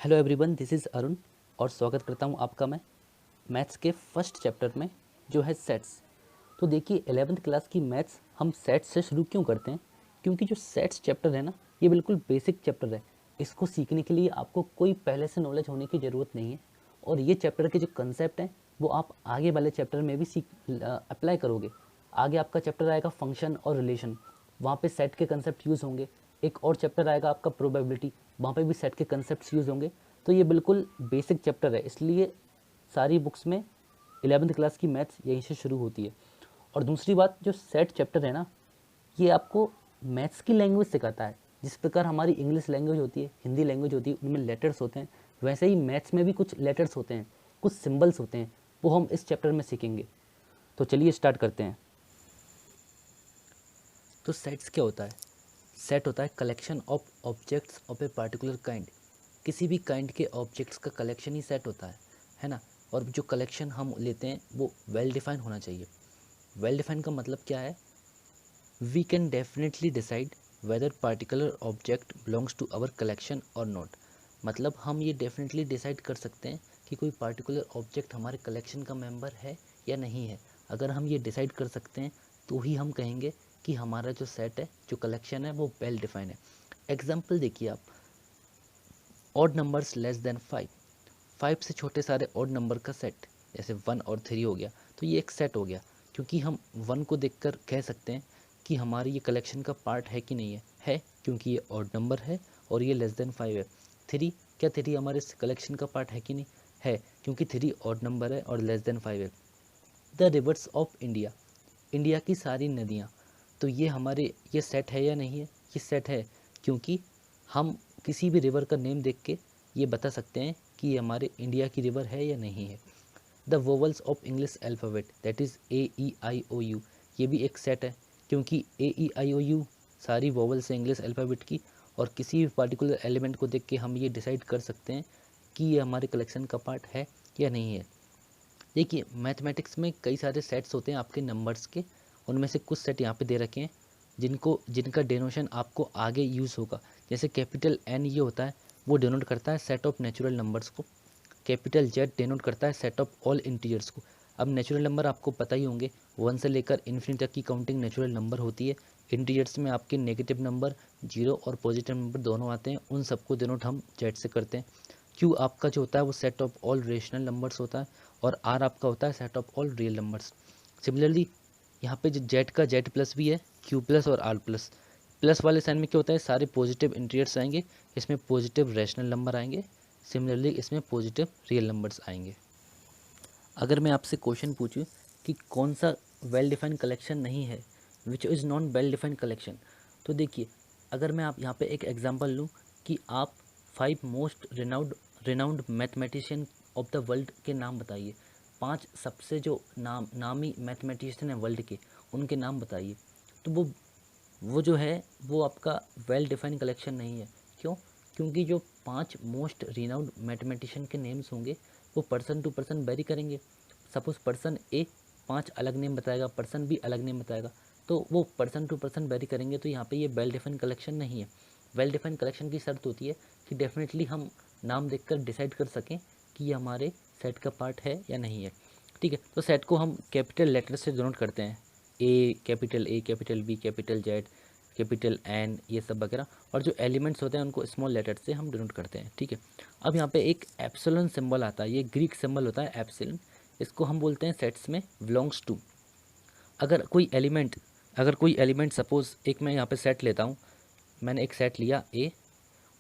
Hello everyone, this is Arun और स्वागत करता हूँ आपका मैं मैथ्स के फर्स्ट चैप्टर में जो है सेट्स। तो देखिए 11th क्लास की मैथ्स हम सेट्स से शुरू क्यों करते हैं, क्योंकि जो सेट्स चैप्टर है ना, ये बिल्कुल बेसिक चैप्टर है। इसको सीखने के लिए आपको कोई पहले से नॉलेज होने की ज़रूरत नहीं है और ये चैप्टर के जो कंसेप्ट हैं वो आप आगे वाले चैप्टर में भी अप्लाई करोगे। आगे आपका चैप्टर आएगा फंक्शन और रिलेशन, वहाँ पे सेट के कंसेप्ट यूज़ होंगे। एक और चैप्टर आएगा आपका प्रोबेबिलिटी, वहाँ पे भी सेट के कंसेप्ट यूज़ होंगे। तो ये बिल्कुल बेसिक चैप्टर है, इसलिए सारी बुक्स में 11th क्लास की मैथ्स यहीं से शुरू होती है। और दूसरी बात, जो सेट चैप्टर है ना, ये आपको मैथ्स की लैंग्वेज सिखाता है। जिस प्रकार हमारी इंग्लिश लैंग्वेज होती है, हिंदी लैंग्वेज होती है, उनमें लेटर्स होते हैं, वैसे ही मैथ्स में भी कुछ लेटर्स होते हैं, कुछ सिंबल्स होते हैं, वो हम इस चैप्टर में सीखेंगे। तो चलिए स्टार्ट करते हैं। तो सेट्स क्या होता है? सेट होता है collection of objects of a particular kind. किसी भी काइंड के ऑब्जेक्ट्स का कलेक्शन ही सेट होता है ना। और जो कलेक्शन हम लेते हैं वो वेल डिफाइन होना चाहिए। वेल डिफाइन का मतलब क्या है? We can definitely decide whether particular object belongs to our collection और नॉट। मतलब हम ये डेफिनेटली डिसाइड कर सकते हैं कि कोई पार्टिकुलर ऑब्जेक्ट हमारे कलेक्शन का मेंबर है या नहीं है। अगर हम ये डिसाइड कर सकते हैं तो ही हम कहेंगे कि हमारा जो सेट है, जो कलेक्शन है, वो वेल डिफाइन है। एग्जाम्पल देखिए आप, ऑड नंबर्स लेस देन 5, 5 से छोटे सारे ऑड नंबर का सेट, जैसे 1 और 3 हो गया, तो ये एक सेट हो गया। क्योंकि हम 1 को देखकर कह सकते हैं कि हमारी ये कलेक्शन का पार्ट है कि नहीं है क्योंकि ये ऑड नंबर है और ये लेस देन 5 है। 3, क्या 3 हमारे कलेक्शन का पार्ट है कि नहीं है, क्योंकि 3 ऑड नंबर है और लेस देन 5 है। The reverse of India, India की सारी नदियाँ, तो ये हमारे ये सेट है या नहीं है? ये सेट है, क्योंकि हम किसी भी रिवर का नेम देख के ये बता सकते हैं कि ये हमारे इंडिया की रिवर है या नहीं है। The vowels of English alphabet, that is AEIOU, ये भी एक सेट है, क्योंकि AEIOU सारी वोवल्स है इंग्लिश अल्फ़ाबेट की, और किसी भी पार्टिकुलर एलिमेंट को देख के हम ये डिसाइड कर सकते हैं कि ये हमारे कलेक्शन का पार्ट है या नहीं है। देखिए मैथमेटिक्स में कई सारे सेट्स होते हैं आपके नंबर्स के, उनमें से कुछ सेट यहाँ पे दे रखे हैं जिनका डेनोशन आपको आगे यूज़ होगा। जैसे कैपिटल N ये होता है, वो डिनोट करता है सेट ऑफ नेचुरल नंबर्स को। कैपिटल Z डिनोट करता है सेट ऑफ ऑल इंटीजर्स को। अब नेचुरल नंबर आपको पता ही होंगे, 1 से लेकर इन्फिनिटी तक की काउंटिंग नेचुरल नंबर होती है। इंटीजर्स में आपके नेगेटिव नंबर, जीरो और पॉजिटिव नंबर दोनों आते हैं, उन सबको डिनोट हम Z से करते हैं। Q आपका जो होता है वो set of all rational numbers होता है, और R आपका होता है set of all real numbers. Similarly यहाँ पे जो Z का Z प्लस भी है, Q प्लस और R प्लस। प्लस वाले साइन में क्या होता है, सारे पॉजिटिव इंटीजर्स आएंगे, इसमें पॉजिटिव रेशनल नंबर आएंगे। सिमिलरली इसमें पॉजिटिव रियल नंबर्स आएंगे। अगर मैं आपसे क्वेश्चन पूछूं कि कौन सा वेल डिफाइंड कलेक्शन नहीं है, which is non well defined collection, तो देखिए अगर मैं आप यहाँ पे एक एग्जांपल लूँ कि आप 5 most renowned mathematician of the world के नाम बताइए। 5 सबसे जो नामी मैथमेटिशियन है वर्ल्ड के, उनके नाम बताइए। तो वो जो है वो आपका वेल डिफाइंड कलेक्शन नहीं है। क्यों? क्योंकि जो 5 मोस्ट रिनाउंड मैथमेटिशियन के नेम्स होंगे वो पर्सन टू पर्सन वेरी करेंगे। सपोज पर्सन ए 5 अलग नेम बताएगा, पर्सन बी अलग नेम बताएगा, तो वो पर्सन टू पर्सन वेरी करेंगे, तो यहाँ पे ये वेल डिफाइंड कलेक्शन नहीं है। वेल डिफाइंड कलेक्शन की शर्त होती है कि डेफिनेटली हम नाम देखकर डिसाइड कर सकें कि ये हमारे सेट का पार्ट है या नहीं है। ठीक है, तो सेट को हम कैपिटल लेटर से डिनोट करते हैं, A capital B capital Z capital N, ये सब वगैरह, और जो एलिमेंट्स होते हैं उनको स्मॉल लेटर से हम डिनोट करते हैं। ठीक है, अब यहाँ पे एक एप्सिलॉन सिंबल आता है, ये ग्रीक सिंबल होता है एप्सिलॉन, इसको हम बोलते हैं सेट्स में बिलोंग्स टू। अगर कोई एलिमेंट सपोज एक मैं यहाँ पे सेट लेता हूँ, मैंने एक सेट लिया A,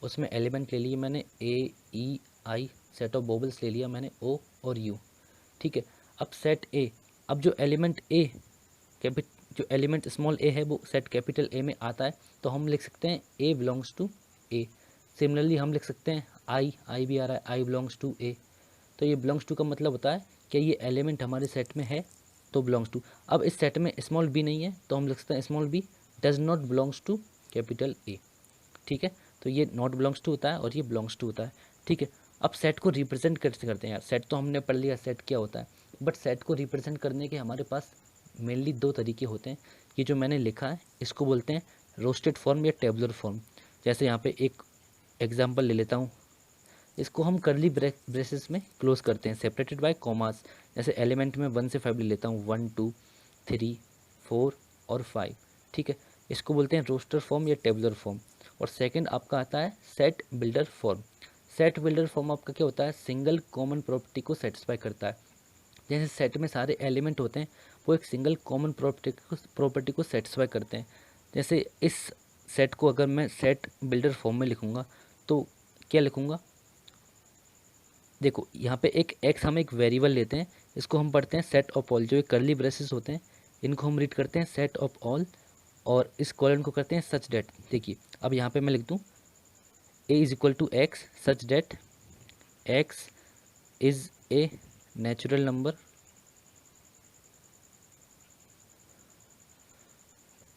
उसमें एलिमेंट ले लिए मैंने AEI, सेट ऑफ वोवेल्स ले लिया मैंने O और U। ठीक है, अब सेट A, अब जो एलिमेंट स्मॉल a है वो सेट कैपिटल A में आता है, तो हम लिख सकते हैं A belongs to A। Similarly हम लिख सकते हैं आई भी आ रहा है, I बिलोंग्स टू A। तो ये बिलोंग्स टू का मतलब होता है कि ये एलिमेंट हमारे सेट में है तो बिलोंग्स टू। अब इस सेट में स्मॉल b नहीं है, तो हम लिख सकते हैं small b does not belongs to capital A। ठीक है, तो ये नॉट बिलोंग्स टू होता है और ये बिलोंग्स टू होता है। ठीक है, अब सेट को रिप्रेजेंट कैसे करते हैं यार? सेट तो हमने पढ़ लिया सेट क्या होता है, बट सेट को रिप्रेजेंट करने के हमारे पास मेनली 2 तरीके होते हैं। ये जो मैंने लिखा है इसको बोलते हैं रोस्टेड फॉर्म या टेबुलर फॉर्म। जैसे यहाँ पे एक एग्जांपल ले लेता हूँ, इसको हम करली ब्रेसेस में क्लोज करते हैं, सेपरेटेड बाय कॉमास। जैसे एलिमेंट में 1 से 5 ले लेता हूँ, 1 2 3 4 और 5, ठीक है। इसको बोलते हैं रोस्टर फॉर्म या टेबुलर फॉर्म। और सेकंड आपका आता है set builder form. Set builder form आपका क्या होता है, सिंगल कॉमन प्रॉपर्टी को सेटिस्फाई करता है। जैसे सेट में सारे एलिमेंट होते हैं, वो एक सिंगल कॉमन प्रॉपर्टी को सेटिस्फाई करते हैं। जैसे इस सेट को अगर मैं सेट बिल्डर फॉर्म में लिखूँगा तो क्या लिखूँगा, देखो यहाँ पे एक एक्स, हम एक वेरिएबल लेते हैं, इसको हम पढ़ते हैं सेट ऑफ ऑल। जो ये करली ब्रेसेस होते हैं इनको हम रीड करते हैं सेट ऑफ ऑल, और इस कॉलन को करते हैं सच डेट। देखिए अब यहाँ पे मैं लिख दूँ A is equal to x such that x is a natural number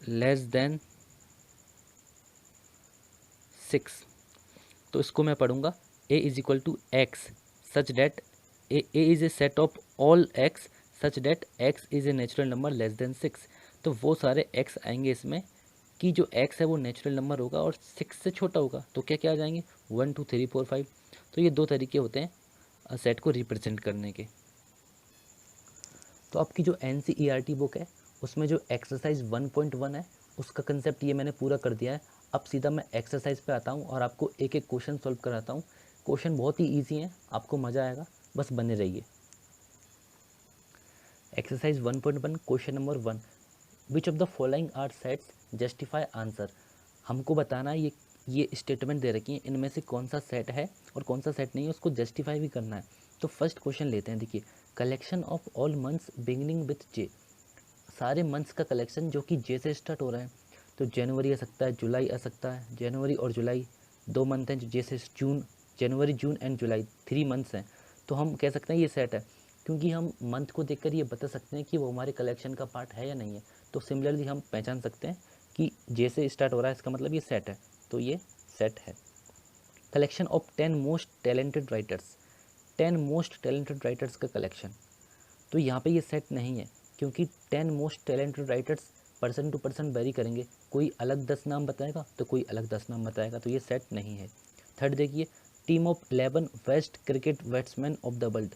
less than 6। तो इसको मैं पढ़ूंगा A is equal to x such that A is a set of all x such that x is a natural number less than 6। तो वो सारे x आएंगे इसमें कि जो एक्स है वो नेचुरल नंबर होगा और 6 से छोटा होगा। तो क्या क्या आ जाएंगे, 1 2 3 4 5। तो ये 2 तरीके होते हैं सेट को रिप्रेजेंट करने के। तो आपकी जो NCERT बुक है उसमें जो एक्सरसाइज 1.1 है उसका कंसेप्ट ये मैंने पूरा कर दिया है। अब सीधा मैं एक्सरसाइज पे आता हूँ और आपको एक एक क्वेश्चन सॉल्व कराता हूँ। क्वेश्चन बहुत ही ईजी है, आपको मज़ा आएगा, बस बने रहिए। Exercise 1.1 question number 1, which of the following are sets justify answer. हमको बताना है ये स्टेटमेंट दे रखी है, इनमें से कौन सा सेट है और कौन सा सेट नहीं है, उसको जस्टिफाई भी करना है। तो फर्स्ट क्वेश्चन लेते हैं। देखिए, collection of all months beginning with J. सारे मंथ्स का कलेक्शन जो कि जे से स्टार्ट हो रहा है। तो जनवरी आ सकता है, जुलाई आ सकता है। जनवरी और जुलाई 2 मंथ हैं जो जे से, जून, जनवरी जून एंड जुलाई 3 मंथ्स हैं। तो हम कह सकते हैं ये सेट है, क्योंकि हम मंथ को देखकर ये बता सकते हैं कि वो हमारे कलेक्शन का पार्ट है या नहीं है। तो सिमिलरली हम पहचान सकते हैं कि जे से स्टार्ट हो रहा है, इसका मतलब ये सेट है। तो ये सेट है। Collection of 10 most talented writers, 10 most talented writers का कलेक्शन। तो यहाँ पे ये सेट नहीं है, क्योंकि 10 most talented writers person to person vary करेंगे। कोई अलग 10 नाम बताएगा तो कोई अलग 10 नाम बताएगा, तो ये सेट नहीं है। थर्ड देखिए, team of 11 best cricket batsman of the world.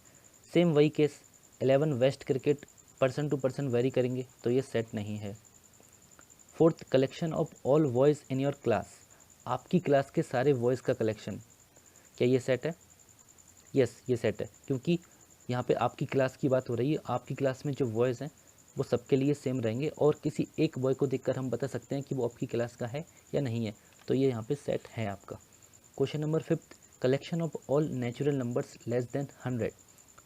Same वही case, 11 best cricket person to person vary करेंगे, तो ये सेट नहीं है। Fourth, collection of all boys in your class. आपकी क्लास के सारे बॉयज़ का कलेक्शन, क्या ये सेट है? यस, ये सेट है, क्योंकि यहाँ पे आपकी क्लास की बात हो रही है। आपकी क्लास में जो बॉयज़ हैं वो सबके लिए सेम रहेंगे, और किसी एक बॉय को देखकर हम बता सकते हैं कि वो आपकी क्लास का है या नहीं है। तो ये यहाँ पे सेट है आपका। Question number 5, collection of all natural numbers less than 100।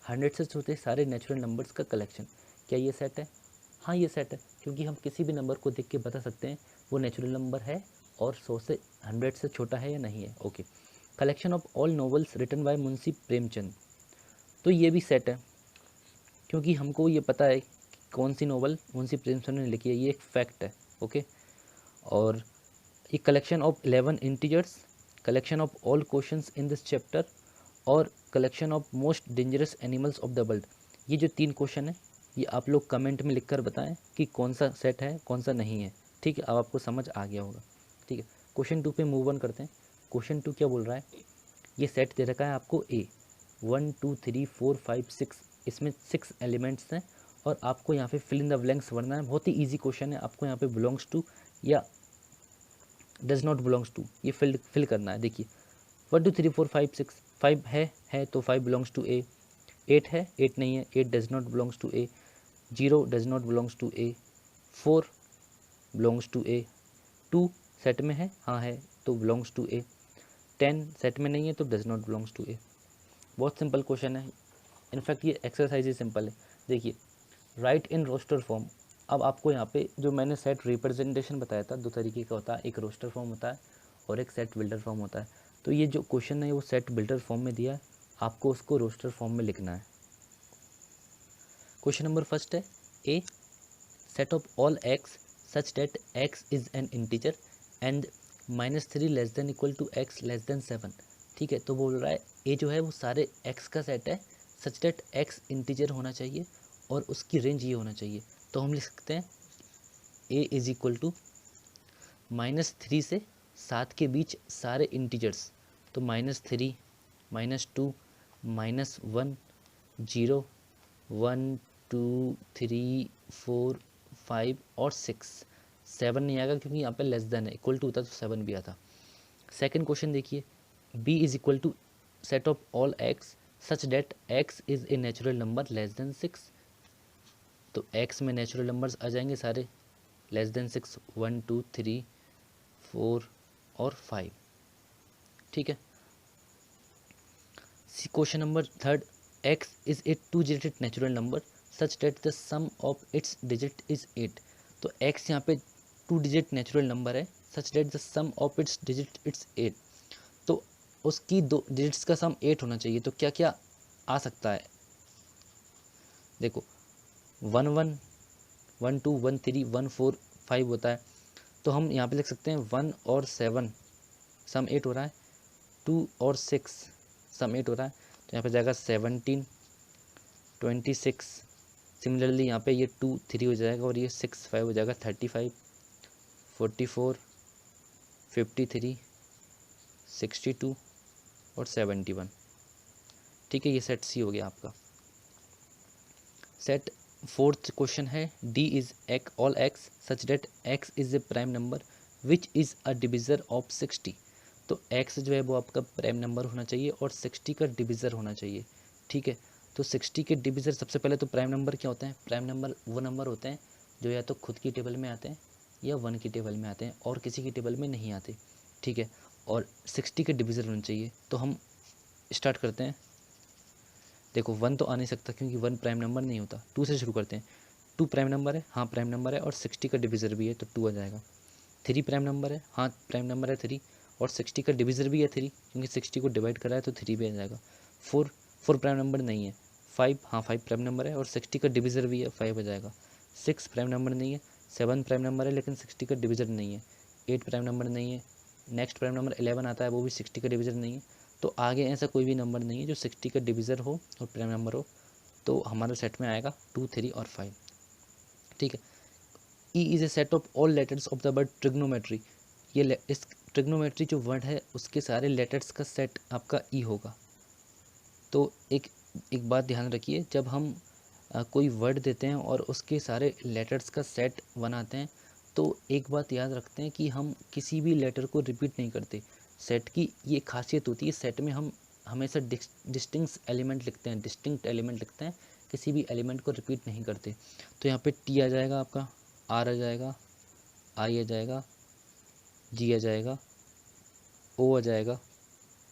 100 से छोटे सारे नेचुरल नंबर्स का कलेक्शन, क्या ये सेट है? हाँ, ये सेट है, क्योंकि हम किसी भी नंबर को देख के बता सकते हैं वो नेचुरल नंबर है और 100 से छोटा है या नहीं है। Okay. Collection of all novels written by Munshi Premchand. तो ये भी सेट है, क्योंकि हमको ये पता है कि कौन सी नॉवल मुंशी प्रेमचंद ने लिखी है, ये एक फैक्ट है। ओके। और ये collection of 11 integers, collection of all questions in this chapter, और collection of most dangerous animals of the world. ये जो 3 क्वेश्चन है ये आप लोग कमेंट में लिखकर बताएं कि कौन सा सेट है कौन सा नहीं है। ठीक है, अब आपको समझ आ गया होगा। ठीक है, क्वेश्चन 2 पे मूव ऑन करते हैं। क्वेश्चन 2 क्या बोल रहा है, ये सेट दे रखा है आपको ए, 1 2 3 4 5 6, इसमें 6 एलिमेंट्स हैं और आपको यहाँ पे फिल इन द ब्लैंक्स भरना है। बहुत ही ईजी क्वेश्चन है, आपको यहाँ पे बिलोंग्स टू या डज नॉट बिलोंग्स टू ये फिल करना है। देखिए 1 2 3 4 5 6, 5 है तो 5 बिलोंग्स टू ए। 8 है, 8 नहीं है, 8 does not belongs to A. 0 does not belongs to A. 4 belongs to A. 2 set में है, हाँ है, तो बिलोंग्स टू ए। 10 सेट में नहीं है तो डज नॉट बिलोंग्स टू ए। बहुत सिंपल क्वेश्चन है, इनफैक्ट ये एक्सरसाइज ही सिंपल है। देखिए, राइट इन रोस्टर फॉर्म। अब आपको यहाँ पे जो मैंने सेट रिप्रेजेंटेशन बताया था, 2 तरीके का होता है, एक रोस्टर फॉर्म होता है और एक सेट बिल्डर फॉर्म होता है। तो ये जो क्वेश्चन है वो सेट बिल्डर फॉर्म में दिया है, आपको उसको रोस्टर फॉर्म में लिखना है। क्वेश्चन नंबर फर्स्ट है A, set of all x such that x is an integer and -3 less than equal to x less than 7। ठीक है, तो बोल रहा है ए जो है वो सारे एक्स का सेट है सच डेट एक्स इंटीजर होना चाहिए और उसकी रेंज ये होना चाहिए। तो हम लिख सकते हैं ए इज इक्वल टू -3 से 7 के बीच सारे इंटीजर्स। तो -3 -2 -1 0 1 2 3 4 5 और 6। 7 नहीं आएगा क्योंकि यहाँ पे लेस देन है, इक्वल टू होता तो 7 भी आता। सेकंड क्वेश्चन देखिए, b is equal to set of all x such that x is a natural number less than 6। तो x में नेचुरल नंबर्स आ जाएंगे सारे लेस देन 6, 1 2 3 4 और 5। ठीक है। Question number third, x is a 2 digit natural number such that the sum of its digit is 8। तो x यहाँ पे 2 डिजिट नेचुरल नंबर है, such that the sum of its digit it's 8। तो उसकी 2 digits का सम 8 होना चाहिए। तो क्या क्या आ सकता है, देखो 1 1 1 2 1 3 1 4 5 होता है। तो हम यहाँ पे लिख सकते हैं 1 और 7 सम 8 हो रहा है, 2 और 6 सम 8 हो रहा है। तो यहाँ पे जाएगा 17 26। सिमिलरली यहाँ पे ये 2 3 हो जाएगा और ये 6 5 हो जाएगा, 35 44 53 62 और 71। ठीक है, ये सेट सी हो गया आपका। सेट फोर्थ क्वेश्चन है, D is all x such that x is a prime number which is a divisor of 60। तो x जो है वो आपका प्राइम नंबर होना चाहिए और 60 का डिविज़र होना चाहिए। ठीक है, तो 60 के डिविज़र, सबसे पहले तो प्राइम नंबर क्या होते हैं? प्राइम नंबर वो नंबर होते हैं जो या तो खुद की टेबल में आते हैं या 1 की टेबल में आते हैं और किसी की टेबल में नहीं आते। ठीक है, और 60 के डिविज़र होने चाहिए। तो हम स्टार्ट करते हैं। देखो 1 तो आ नहीं सकता क्योंकि 1 प्राइम नंबर नहीं होता। 2 से शुरू करते हैं। 2 प्राइम नंबर है, हाँ प्राइम नंबर है, और 60 का डिविज़र भी है तो 2 आ जाएगा। 3 प्राइम नंबर है, हाँ प्राइम नंबर है 3, और 60 का डिविज़र भी है 3 क्योंकि 60 को डिवाइड करा है तो 3 भी आ जाएगा। 4 प्राइम नंबर नहीं है। 5, हाँ 5 प्राइम नंबर है और 60 का डिविज़र भी है, 5 आ जाएगा। 6 प्राइम नंबर नहीं है। 7 प्राइम नंबर है लेकिन 60 का डिविज़र नहीं है। 8 प्राइम नंबर नहीं है। नेक्स्ट प्राइम नंबर 11 आता है, वो भी 60 का डिविज़र नहीं है। तो आगे ऐसा कोई भी नंबर नहीं है जो 60 का डिविज़र हो और प्राइम नंबर हो। तो हमारे सेट में आएगा 2 3 और 5। ठीक है। E is a set of all letters of the word trigonometry. ये इस ट्रिग्नोमेट्री जो वर्ड है उसके सारे लेटर्स का सेट आपका ई होगा। तो एक बात ध्यान रखिए, जब हम कोई वर्ड देते हैं और उसके सारे लेटर्स का सेट बनाते हैं तो एक बात याद रखते हैं कि हम किसी भी लेटर को रिपीट नहीं करते। सेट की ये खासियत होती है, सेट में हम हमेशा डिस्टिंक्ट एलिमेंट लिखते हैं, किसी भी एलिमेंट को रिपीट नहीं करते। तो यहाँ पे टी आ जाएगा आपका, आर आ जाएगा, आई आ जाएगा, जी आ जाएगा, ओ आ जाएगा,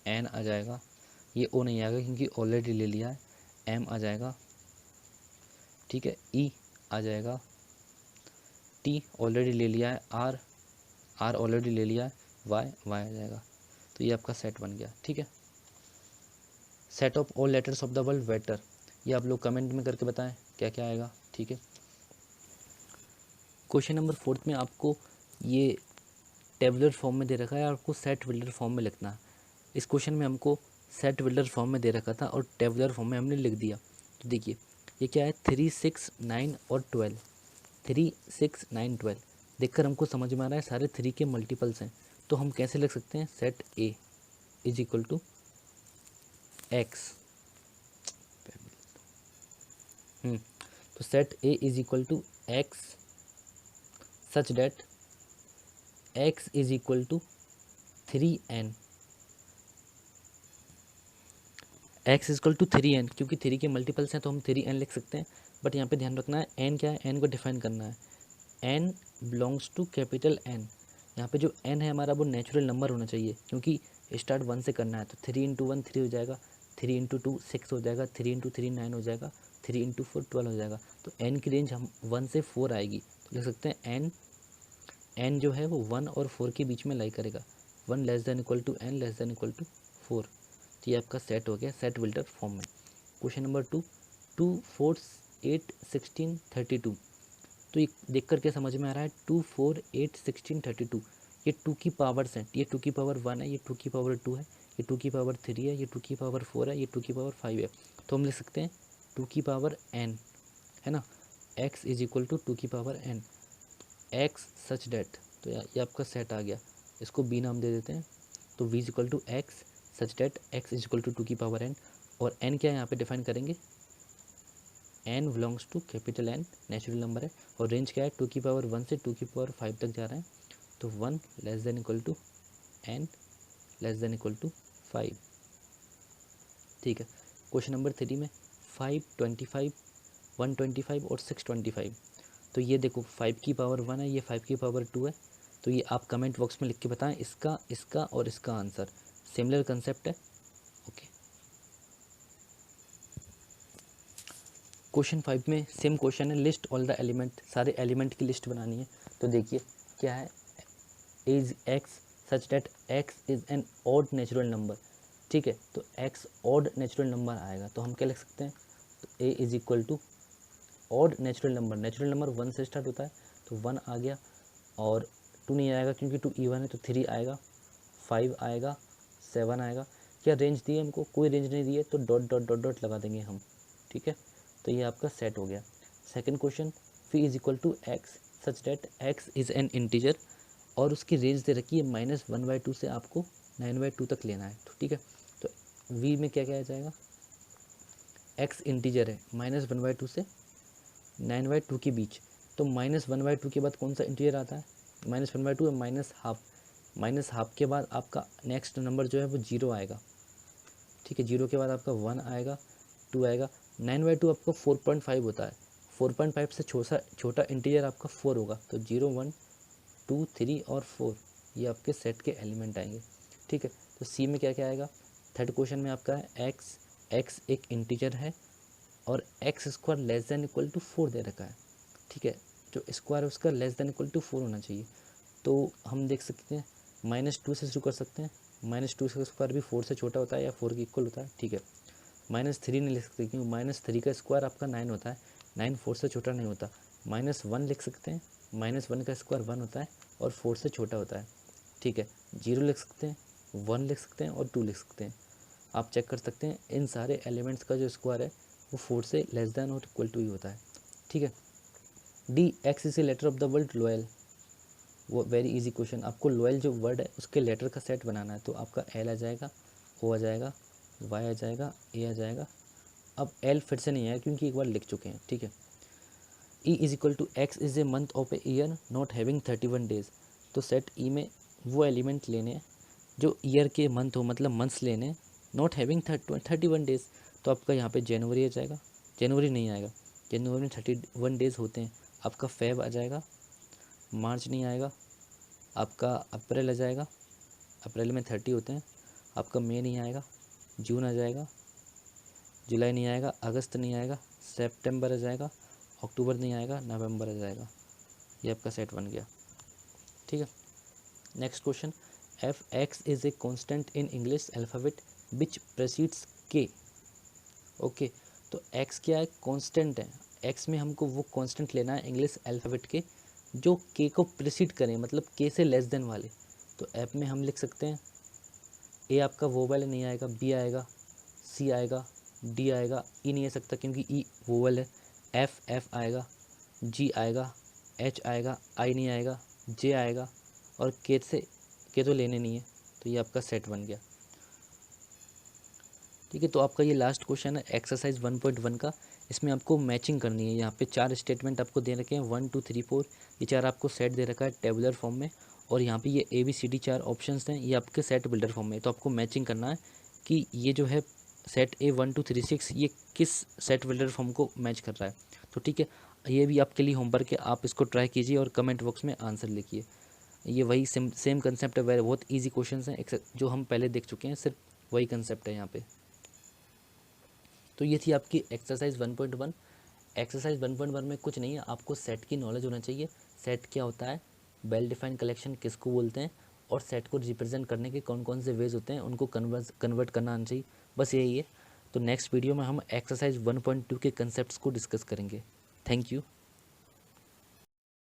एन आ जाएगा, ये ओ नहीं आएगा क्योंकि ऑलरेडी ले लिया है, एम आ जाएगा। ठीक है, ई आ जाएगा, टी ऑलरेडी ले लिया है, आर ऑलरेडी ले लिया है, वाई आ जाएगा। तो ये आपका सेट बन गया। ठीक है, set of all letters of the word waiter. ये आप लोग कमेंट में करके बताएं क्या क्या आएगा। ठीक है, क्वेश्चन नंबर 4 में आपको ये टेबुलर फॉर्म में दे रखा है, आपको सेट बिल्डर फॉर्म में लिखना है। इस क्वेश्चन में हमको सेट बिल्डर फॉर्म में दे रखा था और टेबुलर फॉर्म में हमने लिख दिया। तो देखिए ये क्या है, 3 6 9 और 12। 3 6 9 12 देखकर हमको समझ में आ रहा है सारे 3 के मल्टीपल्स हैं। तो हम कैसे लिख सकते हैं, set A is equal to x. तो set A is equal to x such that x is equal to 3n। x is equal to 3n क्योंकि 3 के मल्टीपल्स हैं तो हम 3n लिख सकते हैं। बट यहाँ पे ध्यान रखना है n क्या है, n को डिफाइन करना है। n belongs to capital N। यहाँ पे जो n है हमारा वो नेचुरल नंबर होना चाहिए क्योंकि स्टार्ट 1 से करना है। तो 3 इंटू 1 3 हो जाएगा, 3 इंटू 2 6 हो जाएगा, 3 इंटू 3 9 हो जाएगा, 3 इंटू 4 12 हो जाएगा। तो n की रेंज हम 1 से 4 आएगी। तो लिख सकते हैं n जो है वो 1 और 4 के बीच में लाई करेगा। 1 less than equal to n less than equal to 4। तो ये आपका सेट हो गया सेट बिल्डर फॉर्म में। Question number 2, 2 4 8 16 32। तो ये देख कर क्या समझ में आ रहा है, 2 4 8 16 32 ये 2 की पावर्स हैं। ये 2 की पावर 1 है, ये 2 की पावर 2 है, ये 2 की पावर 3 है, ये 2 की पावर 4 है, ये 2 की पावर 5 है। तो हम लिख सकते हैं 2 की पावर n, है ना। x इज इक्वल टू 2 की power n, x such date. तो ये आपका सेट आ गया। इसको b नाम दे देते हैं। तो v is equal to x, such that x is equal to 2 की पावर n, और n क्या है यहाँ पे डिफाइन करेंगे, n belongs to capital N, natural number है, और रेंज क्या है 2 की पावर 1 से 2 की पावर 5 तक जा रहा है, तो 1 less than equal to n less than equal to 5। ठीक है, क्वेश्चन नंबर 3 में 5, 25, 125 और 625, तो ये देखो 5 की पावर 1 है, ये 5 की पावर 2 है, तो ये आप कमेंट बॉक्स में लिख के बताएं इसका, इसका और इसका आंसर। सिमिलर कंसेप्ट है। ओके, क्वेश्चन 5 में सेम क्वेश्चन है, लिस्ट ऑल द एलिमेंट, सारे एलिमेंट की लिस्ट बनानी है। तो देखिए क्या है, is x such that x is an odd natural number. ठीक है, तो x ऑड नेचुरल नंबर आएगा, तो हम क्या लिख सकते हैं, तो a is equal to odd natural number 1 से स्टार्ट होता है, तो 1 आ गया, और 2 नहीं आएगा क्योंकि 2 इवन है, तो 3 आएगा, 5 आएगा, 7 आएगा। क्या रेंज दी है हमको, कोई रेंज नहीं दी है, तो डॉट डॉट डॉट डॉट लगा देंगे हम। ठीक है, तो ये आपका सेट हो गया। Second question, phi is equal to x such that x is an integer, और उसकी रेंज दे रखी है -1/2 से आपको 9/2 तक लेना है। तो ठीक है, तो वी में क्या क्या आ जाएगा, एक्स इंटीजर है, -1/2 से 9/2 के बीच, तो -1/2 के बाद कौन सा इंटीजर आता है, -1/2 है, -हाफ के बाद आपका नेक्स्ट नंबर जो है वो 0 आएगा। ठीक है, 0 के बाद आपका 1 आएगा, 2 आएगा, 9/2 आपका 4.5 होता है, 4.5 से छोटा इंटीजर आपका 4 होगा, तो 0, 1, 2, 3 और 4 ये आपके सेट के एलिमेंट आएंगे। ठीक है, तो सी में क्या क्या आएगा, थर्ड क्वेश्चन में आपका है एक्स एक इंटीजर है और x square less than equal to 4 दे रखा है। ठीक है, जो स्क्वायर है उसका लेस देन इक्वल टू 4 होना चाहिए, तो हम देख सकते हैं -2 से शुरू कर सकते हैं, -2 का स्क्वायर भी 4 से छोटा होता है या 4 के इक्वल होता है। ठीक है, -3 नहीं लिख सकते क्योंकि -3 का स्क्वायर आपका 9 होता है, 9 4 से छोटा नहीं होता। -1 लिख सकते हैं, -1 का स्क्वायर 1 होता है और 4 से छोटा होता है। ठीक है, 0 लिख सकते हैं, 1 लिख सकते हैं और 2 लिख सकते हैं। आप चेक कर सकते हैं इन सारे एलिमेंट्स का जो स्क्वायर है वो 4 से लेस देन और इक्वल टू ही होता है। ठीक है, D x is a letter of the word loyal, वो वेरी इजी क्वेश्चन, आपको लॉयल जो वर्ड है उसके लेटर का सेट बनाना है, तो आपका एल आ जाएगा, ओ आ जाएगा, वाई आ जाएगा, ए आ जाएगा। अब एल फिर से नहीं आया क्योंकि एक बार लिख चुके हैं। ठीक है, E is equal to x is a month of a year not having 31 days, तो सेट ई में वो एलिमेंट लेने हैं जो ईयर के मंथ हो, मतलब मंथ्स लेने हैं, नॉट हैविंग 31 डेज, तो आपका यहाँ पे जनवरी आ जाएगा, जनवरी नहीं आएगा, जनवरी में 31 डेज होते हैं, आपका फेब आ जाएगा, मार्च नहीं आएगा, आपका अप्रैल आ जाएगा, अप्रैल में 30 होते हैं, आपका मई नहीं आएगा, जून आ जाएगा, जुलाई नहीं आएगा, अगस्त नहीं आएगा, सितंबर आ जाएगा, अक्टूबर नहीं आएगा, नवंबर आ जाएगा। ये आपका सेट बन गया। ठीक है, next question, F x is a consonant in English alphabet which precedes K. Okay, तो एक्स क्या है, कॉन्स्टेंट है, एक्स में हमको वो कॉन्स्टेंट लेना है इंग्लिश अल्फ़ाबेट के जो के को प्रेसीड करें, मतलब के से लेस देन वाले। तो एफ में हम लिख सकते हैं, ए आपका वोवेल नहीं आएगा, बी आएगा, सी आएगा, डी आएगा, ई नहीं आ सकता क्योंकि ई वोवेल है, एफ आएगा, जी आएगा, एच आएगा, आई नहीं आएगा, जे आएगा, और के तो लेने नहीं है, तो ये आपका सेट बन गया। ठीक है, तो आपका ये लास्ट क्वेश्चन है एक्सरसाइज 1.1 का, इसमें आपको मैचिंग करनी है। यहाँ पे 4 स्टेटमेंट आपको दे रखे हैं, 1 2 3 4, ये 4 आपको सेट दे रखा है टेबुलर फॉर्म में, और यहाँ पे ये ABCD 4 ऑप्शंस हैं, ये आपके सेट बिल्डर फॉर्म में, तो आपको मैचिंग करना है कि ये जो है सेट A 1 2 3 6 ये किस सेट बिल्डर फॉर्म को मैच कर रहा है। तो ठीक है, ये भी आपके लिए होमवर्क है, आप इसको ट्राई कीजिए और कमेंट बॉक्स में आंसर लिखिए। ये वही सेम कंसेप्ट है, बहुत ईजी क्वेश्चन हैं जो हम पहले देख चुके हैं, सिर्फ वही कंसेप्ट है यहाँ पे। तो ये थी आपकी एक्सरसाइज 1.1। एक्सरसाइज 1.1 में कुछ नहीं है, आपको सेट की नॉलेज होना चाहिए, सेट क्या होता है, वेल डिफाइंड कलेक्शन किसको बोलते हैं, और सेट को रिप्रेजेंट करने के कौन कौन से वेज होते हैं उनको कन्वर्ट करना आना चाहिए, बस यही है। तो नेक्स्ट वीडियो में हम एक्सरसाइज 1.2 के कंसेप्ट्स को डिस्कस करेंगे। Thank you.